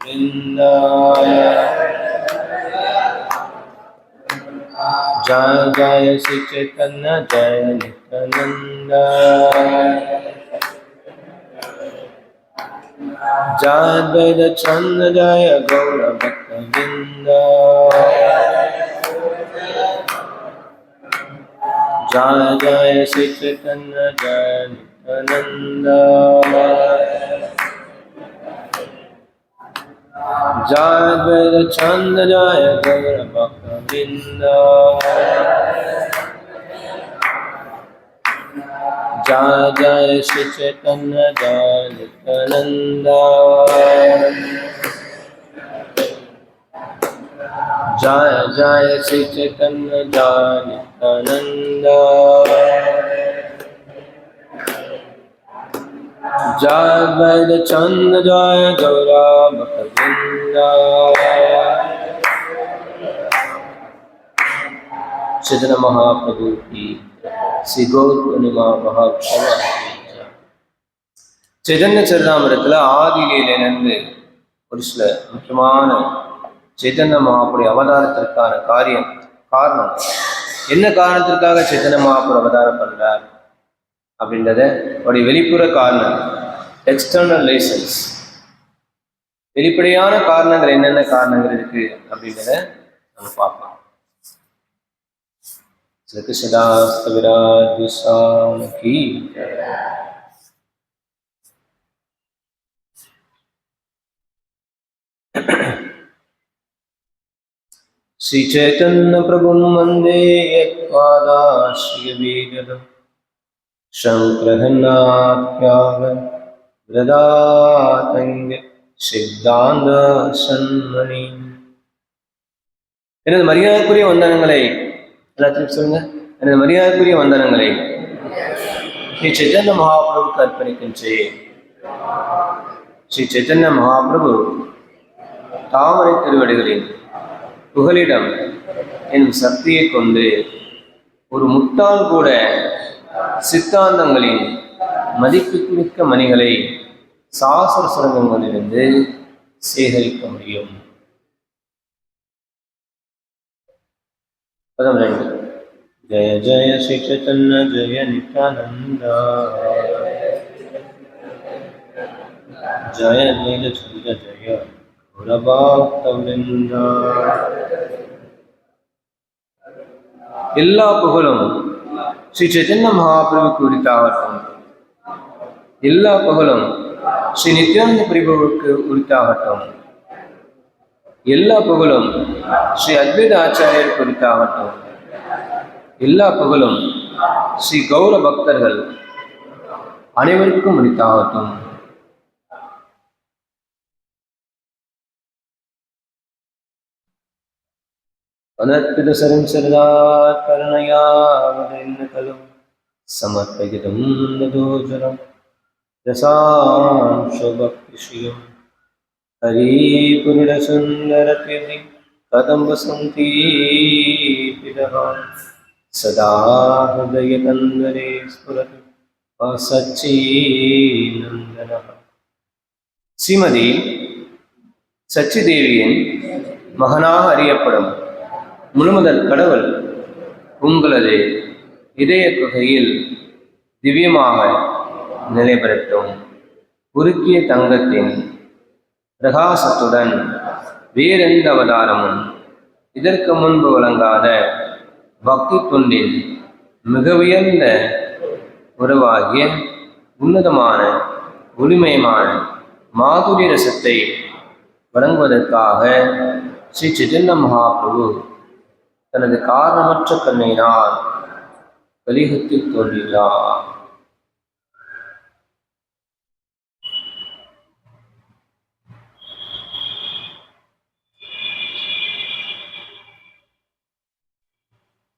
गोविन्दाय जय जय श्री चैतन्य जय नित्यानंद जय द्वैत चंद्र जय गौर भक्तवृंद जय जय श्री चैतन्य जय नित्यानंद जय द्वैत चंद्र जय गौर भक्तवृंद जय जय श्री चैतन्य जय नित्यानंद जय जय श्री चैतन्य जय नित्यानंद जय द्वैत चंद्र जय गौर भक्तवृंद चैतन्य महाप्रभु की श्री गौर पूर्णिमा மகாத்சவ चैतन्य चरितामिर्तத்தில் ஆதியிலிருந்து ஒரு சில முக்கியமான चैतन्य महाप्रभु அவதாரத்திற்கான காரணம் என்ன காரணத்திற்காக चैतन्य महाप्रभु அவதாரம் பண்றார் அப்படின்றத அவருடைய வெளிப்புற காரணம் எக்ஸ்டர்னல் ரீசன்ஸ் வெளிப்படையான காரணங்கள் என்னென்ன காரணங்கள் இருக்கு அப்படின்றத நம்ம பார்க்கலாம். श्री चैतन्य प्रभु वंदे यत्पादाश्रयवेदम् शंकरनाथ्याग वृदातंग सिद्धांत सन्मणि எனது மரியாதைக்குரிய வந்தனங்களை எல்லாத்தையும் சொல்லுங்க. எனது மரியாதைக்குரிய வந்தனங்களை ஸ்ரீ சைத்தன்ய மகாபிரபுக்கு அர்ப்பணிக்கின்றேன். ஸ்ரீ சைத்தன்ய மகாபிரபு தாமரை திருவடிகளின் புகலிடம் என் சக்தியை கொண்டு ஒரு முட்டாள் கூட சித்தாந்தங்களின் மதிப்புமிக்க மணிகளை சாஸ்திர சுரங்கங்களிலிருந்து சேகரிக்க முடியும். பதம் 2. ஜய ஜய ஸ்ரீ சைத்தன்ய ஜய நித்யானந்த ஜய நீல சந்திர ஜய குரபாக்தவிருந்த. எல்லா புகழும் ஸ்ரீ சைத்தன்ய மகாபிரபுக்கு உரித்தாகட்டும். எல்லா புகழும் ஸ்ரீ நித்யானந்த பிரபுவுக்கு உரித்தாகட்டும். எல்லா புகழும் ஸ்ரீ அத்வைத ஆச்சாரியருக்கு உரித்தாகட்டும். எல்லா புகழும் ஸ்ரீ கௌர பக்தர்கள் அனைவருக்கும் உரித்தாகட்டும். अनर्पित सरं सरदा करुणया वदेन्न खलु समर्पयितुं नदोजरं रसांशो भक्तिश्रियं हरिपुरुषसुन्दरकृति कथं वसन्ति पितः सदा हृदयकन्दरे स्फुरति सच्चिनन्दनः. श्रीमதி சச்சி தேவியின் மகனாக அறியப்படும் முழுமுதல் கடவுள் உங்களது இதய குகையில் திவ்யமாக நிலை பெறட்டும். உருக்கிய தங்கத்தின் பிரகாசத்துடன் வேறெந்த அவதாரமும் இதற்கு முன்பு வழங்காத பக்தி தொண்டின் மிக உயர்ந்த உறவாகிய உன்னதமான ஒளிமயமான மாதுரி ரசத்தை வழங்குவதற்காக ஸ்ரீ சைத்தன்ய மகாபிரபு தனது காரணமற்ற கருணையினால் கலியுகத்தில் தோன்றினார்.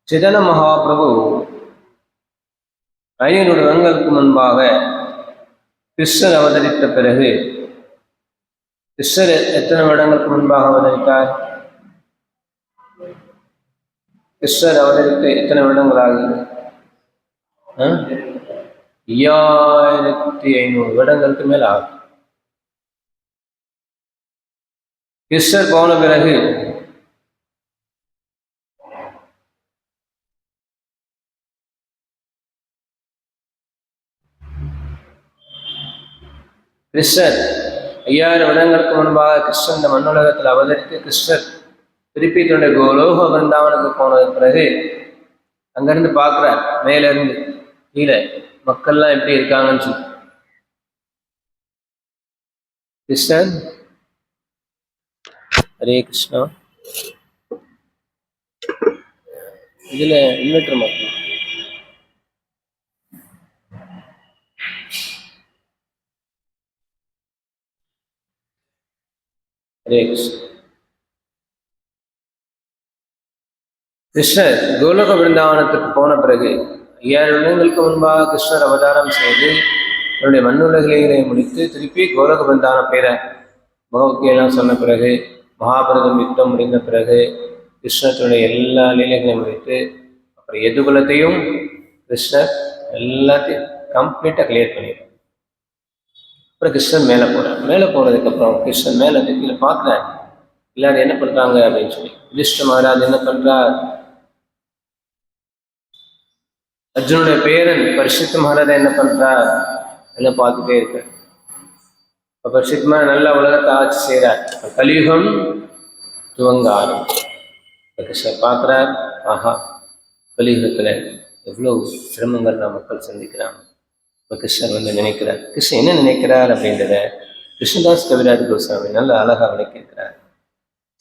சைத்தன்ய மகாபிரபு 500 வருடங்களுக்கு முன்பாக கிருஷ்ணர் அவதரித்த பிறகு, கிருஷ்ணர் எத்தனை வருடங்களுக்கு முன்பாக அவதரித்தார்? கிருஷ்ணர் அவதரித்து எத்தனை வருடங்கள் ஆகுது? 5500 வருடங்களுக்கு மேல் ஆகும். கிருஷ்ணர் போன பிறகு கிருஷ்ணர் 5000 வருடங்களுக்கு முன்பாக கிருஷ்ணன் இந்த மண்ணுலகத்தில் அவதரித்து கிருஷ்ணர் திருப்பி தன்னுடைய கோலோக பிருந்தாவனுக்கு போனதுக்கு பிறகு அங்கிருந்து பார்க்கிறார் மேல இருந்து கீழே மக்கள்லாம் எப்படி இருக்காங்கன்னு சொல்லி. கிருஷ்ணன் ஹரே கிருஷ்ணா. இதுல இன்வெர்டர் மக்கள் ஹரே கிருஷ்ணா. கிருஷ்ணர் கோலோக பிருந்தாவனத்துக்கு போன பிறகு 5000 வருடங்களுக்கு முன்பாக கிருஷ்ணர் அவதாரம் செய்து தன்னுடைய மண்ணுலகிலே முடித்து திருப்பி கோலோக பிருந்தாவன பேரை பகவத்கீதையெல்லாம் சொன்ன பிறகு மகாபாரதம் யுத்தம் முடிந்த பிறகு கிருஷ்ணத்தினுடைய எல்லா லீலைகளையும் முடித்து அப்புறம் எதுகுலத்தையும் கிருஷ்ணர் எல்லாத்தையும் கம்ப்ளீட்டாக கிளியர் பண்ணிடுறார். அப்புறம் கிருஷ்ணன் மேலே போகிறார். மேலே போனதுக்கப்புறம் கிருஷ்ணன் மேலே கீழே பார்க்குறார் எல்லாரும் என்ன பண்ணுறாங்க அப்படின்னு சொல்லி. யுதிஷ்ட மகாராஜ் என்ன பண்ணுறார், அர்ஜுனுடைய பேரன் பரிசுத்த மகாராஜா என்ன பண்றார் எல்லாம் பார்த்துட்டே இருக்கார். இப்போ பரிசுத்த மகாராஜ் நல்ல உலகத்தை ஆட்சி செய்கிறார். கலியுகம் துவங்க ஆரம்பிச்சு பார்க்குறார், ஆஹா கலியுகத்தில் எவ்வளோ சிரமங்கள் நான் மக்கள் சந்திக்கிறாங்க. இப்போ கிருஷ்ணர் வந்து நினைக்கிறார். கிருஷ்ணன் என்ன நினைக்கிறார் அப்படின்றத கிருஷ்ணதாஸ் கவிராஜ் கோஸ்வாமி நல்ல அழகாக விளக்கியிருக்கிறார்.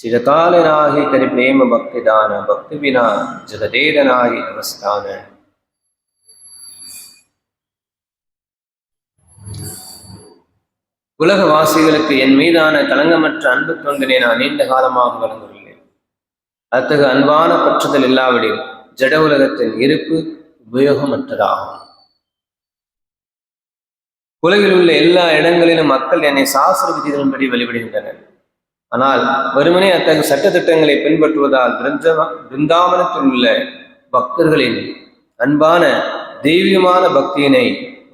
சிறகாலனாகி கரி பிரேம பக்திதான பக்தி வினா ஜெகதேதனாகி அவஸ்தான. உலகவாசிகளுக்கு என் மீதான களங்கமற்ற அன்பு தொண்டினை நான் நீண்ட காலமாக வழங்குகிறேன். அத்தகு அன்பான பற்றுதல் இல்லாவிடில் ஜட உலகத்தின் இருப்பு உபயோகமற்றதாகும். உலகில் உள்ள எல்லா இடங்களிலும் மக்கள் என்னை சாஸ்திர விதிகளின்படி வழிபடுகின்றனர். ஆனால் வெறுமனே அத்தகைய சட்டத்திட்டங்களை பின்பற்றுவதால் பிருந்தாவனத்தில் உள்ள பக்தர்களின் அன்பான தெய்வீகமான பக்தியினை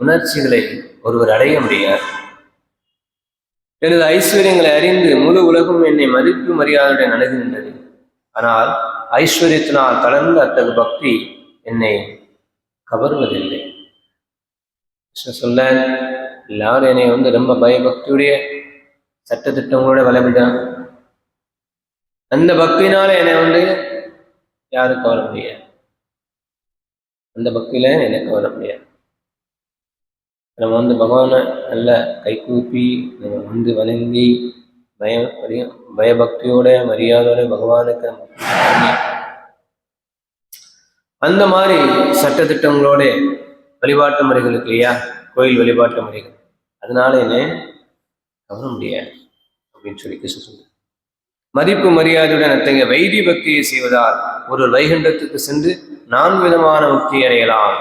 உணர்ச்சிகளை ஒருவர் அடைய முடியாது. எனது ஐஸ்வர்யங்களை அறிந்து முழு உலகம் என்னை மதிப்பு மரியாதையுடன் அணுகுகின்றது. ஆனால் ஐஸ்வர்யத்தினால் தளர்ந்த அத்தகு பக்தி என்னை கவர்வதில்லை. சொல்ல எல்லாரும் என்னை வந்து ரொம்ப பயபக்தியுடைய சட்டத்திட்டங்களோட வளர்பிடான். அந்த பக்தினால என்னை வந்து யாரும் கவர முடியாது. அந்த பக்தியில என்னை கவர முடியாது. நம்ம வந்து பகவானை நல்ல கைகூப்பி நம்ம வந்து வணங்கி பயபக்தியோட மரியாதையோட பகவானுக்கு நம்ம அந்த மாதிரி சட்டத்திட்டங்களோட வழிபாட்டு முறைகள் இருக்கு இல்லையா, கோயில் வழிபாட்டு முறைகள், அதனால என்ன கவர முடியாது அப்படின்னு சொல்லி கிருஷ்ணன் சொல்ற. மதிப்பு மரியாதையுடன் அத்தகைய வைதி பக்தியை செய்வதால் ஒரு வைகுண்டத்துக்கு சென்று 4 விதமான முக்தி அடையலாம்.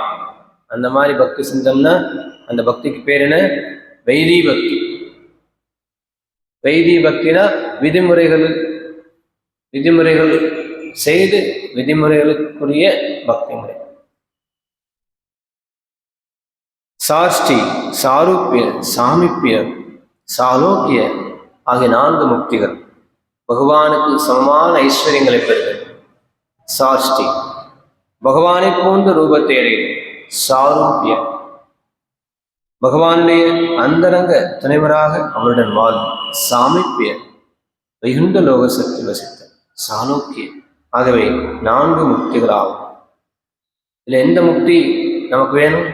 அந்த மாதிரி பக்தி செஞ்சோம்னா அந்த பக்திக்கு பேர் என்ன, வைதி பக்தி. வைதி பக்தினா விதிமுறைகள் செய்து விதிமுறைகளுக்குரிய பக்தி முறை. சாஷ்டி, சாரூப்பிய, சாமிப்பிய, சாலோக்கிய ஆகிய 4 முக்திகள். பகவானுக்கு சமமான ஐஸ்வர்யங்களை பெறுதல் சாஷ்டி, பகவானை போன்ற ரூபத்தை அடைவது சாரூப்பிய, பகவானுடைய அந்தரங்க துணைவராக அவருடன் வாழ்வு சாமிப்பிய, வைகுண்ட லோக சக்தி வசித்த சாலோக்கிய. ஆகவே 4 முக்திகளாகும். இதுல எந்த முக்தி நமக்கு வேணும்?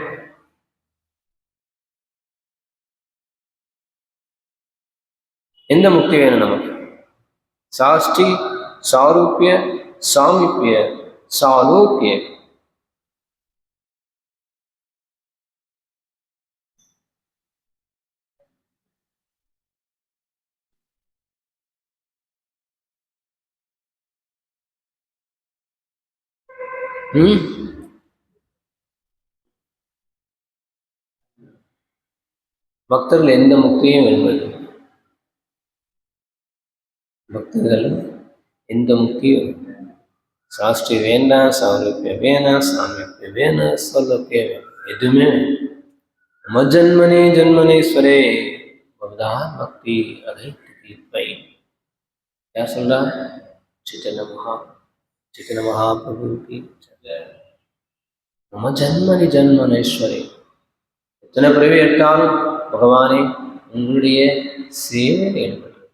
எந்த முக்தி வேணும் நமக்கு? சாஷ்டி, சாரூப்பிய, சாமிப்பிய, சாலோக்கிய. பக்தர்கள் எந்த முக்தியும் என்பது, பக்தர்கள் எந்த முக்தியும் சாஷ்டி வேண்டாம், சாரூப்பிய வேணாம், சாமிப்பிய வேணாம், சாலோக்கிய எதுவுமே ஜன்மனே ஜன்மனேஸ்வரே பக்தி அகைத்து தீர்ப்பை. யார் சொல்றா? சைத்தன்ய மகாபிரபுக்கு நம்ம ஜன்மனி ஜன்மனேஸ்வரி, எத்தனை பிறவி எடுத்தாலும் பகவானே உங்களுடைய சேவை ஏற்படுறது.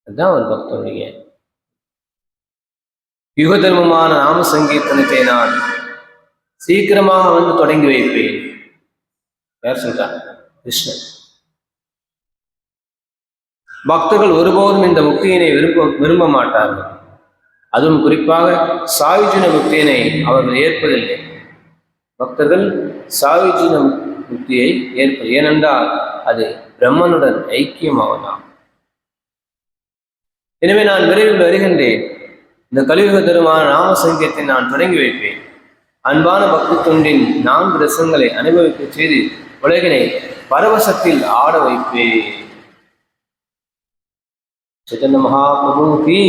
அதுதான் ஒரு பக்தனுடைய யுக தர்மமான நாம சங்கீர்த்தனத்தை நான் சீக்கிரமாக வந்து தொடங்கி வைப்பேன். யார் சொல்றா? கிருஷ்ணன். பக்தர்கள் ஒருபோதும் இந்த முக்தியினை விரும்ப மாட்டார்கள். அதுவும் குறிப்பாக சாயுஜின முக்தியினை அவர்கள் ஏற்பதில்லை. பக்தர்கள் சாயுஜின முக்தியை ஏற்பது, ஏனென்றால் அது பிரம்மனுடன் ஐக்கியமாவதாம். எனவே நான் விரைவில் வருகின்றேன். இந்த கலியுக தருமான நாம சங்கீதத்தை நான் தொடங்கி வைப்பேன். அன்பான பக்தி தொண்டின் 4 ரசங்களை அனுபவிக்க செய்து உலகினை பரவசத்தில் ஆட வைப்பேன். சைத்தன்ய மகாபிரபுக்கு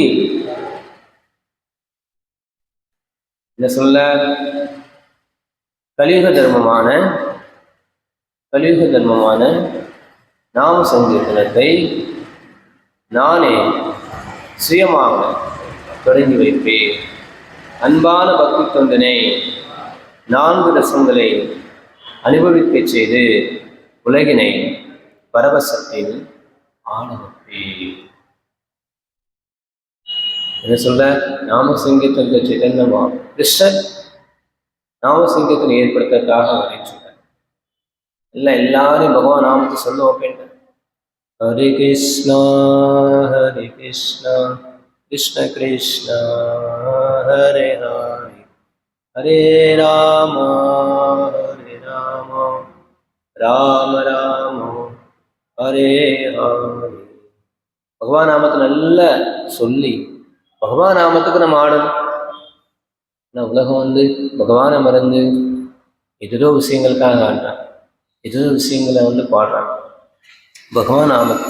என்ன சொல்ல? கலியுக தர்மமான நாம சங்கீர்த்தனத்தை நானே சுயமாக தொடங்கி வைப்பேன். அன்பான பக்தி தொண்டனை 4 ரசங்களை அனுபவிக்க செய்து உலகினை பரவசத்தில் ஆட வைப்பேன். என்ன சொல்ற? நாம சங்கீதத்தை சைத்தன்யமா கிருஷ்ணன் நாம சங்கீதத்தை ஏற்படுத்துறதுக்காக வரேன்னு சொல்ற. எல்லாரையும் பகவான் நாமத்தை சொல்ல வைப்பேன். ஹரே கிருஷ்ணா கிருஷ்ண கிருஷ்ணா ஹரே ஹரே, ஹரே ராம ராம ராம ஹரே ஹரே. பகவான் நாமத்தை நல்லா சொல்லி பகவான் நாமத்துக்கு நம்ம ஆடணும். ஆனால் உலகம் பகவானை மறந்து எதோ விஷயங்களுக்காக ஆடுறான், எதோ விஷயங்களை பாடுறான். பகவான் நாமத்தை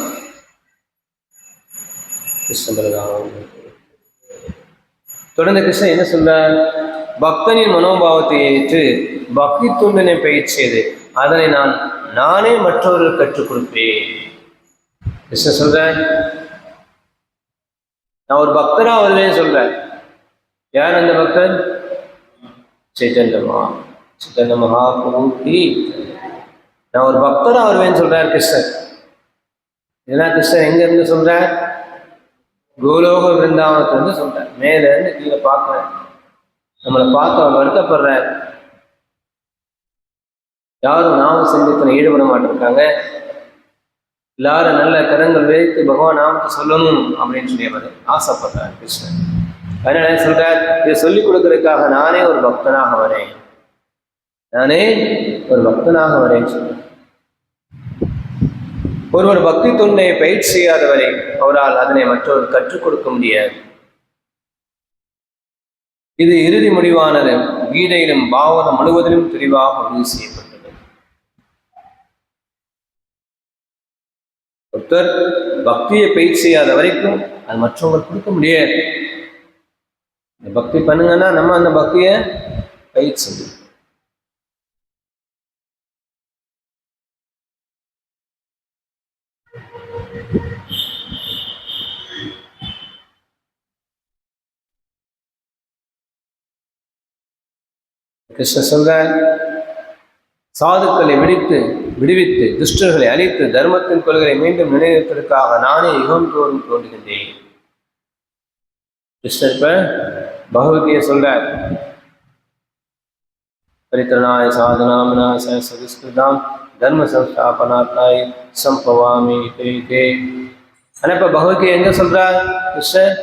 தொடர்ந்து கிருஷ்ணன் என்ன சொல்றார்? பக்தனின் மனோபாவத்தை ஏற்று பக்தி தொண்டினை பயிற்சியது, அதனை நானே மற்றவர்கள் கற்றுக் கொடுப்பேன். கிருஷ்ணன் சொல்றேன், நான் ஒரு பக்தரா வருவேன்னு சொல்றேன். யார் அந்த பக்தன்? சைத்தன்ய மகாபிரபுக்கு நான் ஒரு பக்தரா வருவேன்னு சொல்றார் கிருஷ்ணன். இதெல்லாம் கிருஷ்ணன் எங்க இருந்து சொல்றார்? கோலோக விருந்தாவனத்திலிருந்து சொல்றார். மேல இருந்து கீழே பார்க்கிறேன், நம்மளை பார்த்து அவன் வருத்தப்படுறார். யாரும் நாம சங்கீதத்தில் ஈடுபட மாட்டிருக்காங்க. எல்லாரும் நல்ல கரங்கள் வைத்து பகவான் நாமத்தை சொல்லணும் அப்படின்னு சொல்லி அவர் ஆசைப்படுறார் கிருஷ்ணன். அதனால சொல்றார், இதை சொல்லிக் கொடுக்கறதுக்காக நானே ஒரு பக்தனாக வரேன் சொல்றேன். ஒருவர் பக்தி தொண்டை பயிற்சி செய்யாதவரை அவரால் அதனை மற்றவர் கற்றுக் கொடுக்க முடியாது. இது இறுதி முடிவானது கீதையிலும் பாகவதம் முழுவதிலும் தெளிவாக உறுதி செய்யப்பட்டது. ஒருத்தர் பக்தியை பயிற்சி செய்யாத வரைக்கும் அது மற்றவங்க கொடுக்க முடியாது. இந்த பக்தி பண்ணுங்கன்னா நம்ம அந்த பக்தியை பயிற்சி செய்யணும். கிருஷ்ண சொல்ற, சாதுக்களை விடுவித்து துஷ்டர்களை அழித்து தர்மத்தின் கொள்கையை மீண்டும் நிலைநிறுத்துவதற்காக நானே யுகம் தோறும் தோன்றுகின்றேன். கிருஷ்ணர் இப்ப பகவத்கீதை சொல்றார், பரித்ரணாய சாதனாமனாய சதுஷ்கிருதாம் தர்ம சம்ஸ்தாபனாத்தாய் சம்பவாமி தே. ஆனா இப்ப பகவத்கீதை எங்க சொல்றார் கிருஷ்ணர்?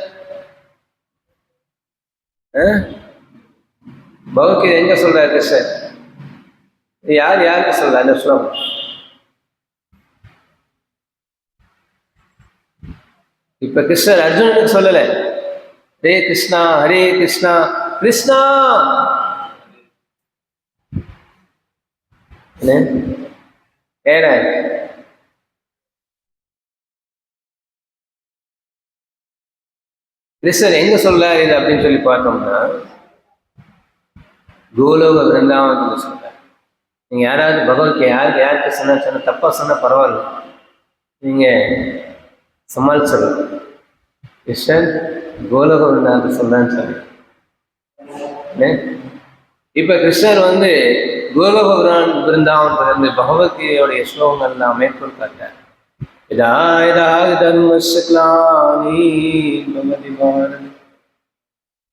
பகவத்கீதை எங்க சொல்றார் கிருஷ்ணர்? யாருக்கு சொல்ற அந்த ஸ்லோகம்? இப்ப கிருஷ்ணர் அர்ஜுனனுக்கு சொல்லல, ஹரே கிருஷ்ணா ஹரே கிருஷ்ணா கிருஷ்ணா ஏன கிருஷ்ணர் எங்க சொல்ல இது அப்படின்னு சொல்லி பார்த்தோம்னா கோலோக விருந்தாவனத்தில் சொல்ற. நீங்க யாராவது பகவத்கீதை யாருக்கு சொன்ன தப்பா சொன்ன பரவாயில்ல, நீங்க சமாளிச்சிடலாம். கிருஷ்ணன் கோலோக விருந்தாவனத்தை சொல்றான்னு சொல்லி. இப்ப கிருஷ்ணர் வந்து கோலோக விருந்தாவனத்திலிருந்து பகவத்கீதையோடைய ஸ்லோகங்கள் எல்லாம் மேற்கொள் காட்டார். यदा यदा धर्मस्य ग्लानिर्भवति भारत.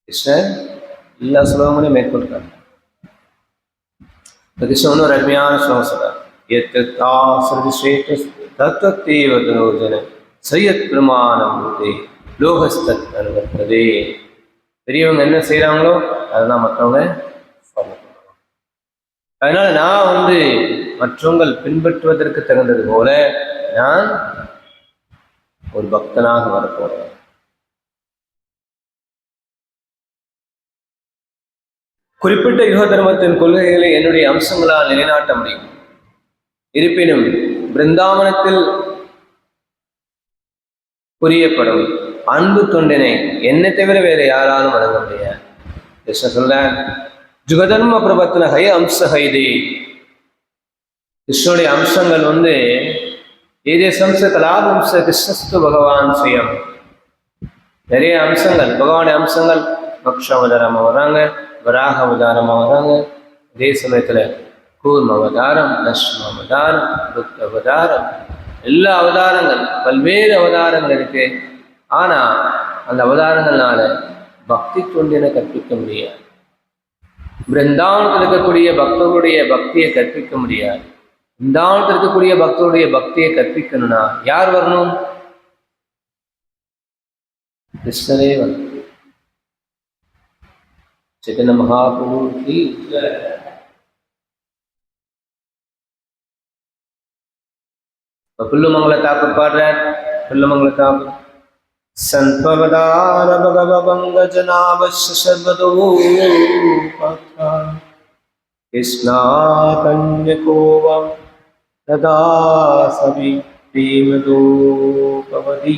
கிருஷ்ணர் எல்லா ஸ்லோகங்களையும் மேற்கொள் காட்டார். கிருஷ்ணன் ஒரு அருமையான ஸ்லோகம் சொல்றார். எத்தா ஸ்ருதி ஸ்ரேஷ்ட தத்தத்தேவ தனோஜன சையத் பிரமாணம் லோகஸ்தத் அனுவர்த்ததே. பெரியவங்க என்ன செய்யறாங்களோ அதுதான் மற்றவங்க ஃபாலோ பண்ணுவாங்க. அதனால நான் வந்து மற்றவங்கள் பின்பற்றுவதற்கு தகுந்தது போல நான் ஒரு பக்தனாக வரப்போறேன். குறிப்பிட்ட யுக தர்மத்தின் கொள்கைகளை என்னுடைய அம்சங்களால் நிலைநாட்ட முடியும். இருப்பினும் பிருந்தாவனத்தில் புரியப்படும் அன்பு தொண்டினை என்னை தவிர வேற யாராலும் வழங்க முடியாது. கிருஷ்ண சொல்ல ஜுகதர்ம பிரபத்தன ஹை அம்ச ஹைதே. கிருஷ்ணனுடைய அம்சங்கள் வந்து ஏதே சம்ச கலாபம்ச கிருஷ்ணஸ்து பகவான் சுயம். நிறைய அம்சங்கள் பகவானுடைய அம்சங்கள். பக்ஷ அவதாரமா வர்றாங்க, வராக அவதாரமா வர்றாங்க, அதே சமயத்துல கூர்ம அவதாரம், நஷ்ம அவதாரம், புத்த அவதாரம், எல்லா அவதாரங்கள் பல்வேறு அவதாரங்கள் இருக்கு. ஆனா அந்த அவதாரங்கள்னால பக்தி தொண்டினை கற்பிக்க முடியாது. பிருந்தாவனத்தில் இருக்கக்கூடிய பக்தர்களுடைய பக்தியை கற்பிக்க முடியாது. பிருந்தாவனத்தில் இருக்கக்கூடிய பக்தருடைய பக்தியை கற்பிக்கணும்னா யார் வரணும்? கிருஷ்ணரே வரணும். चैतन्य महाप्रभु की पुल्लु मंगल ताकुर पढ़ रहे हैं. पुल्लु मंगल ताकुर संपवदार भगवंग जनावश्य सर्वदो पथा कृष्णा कन्यको वम तदा सभी प्रेम दो पवदी.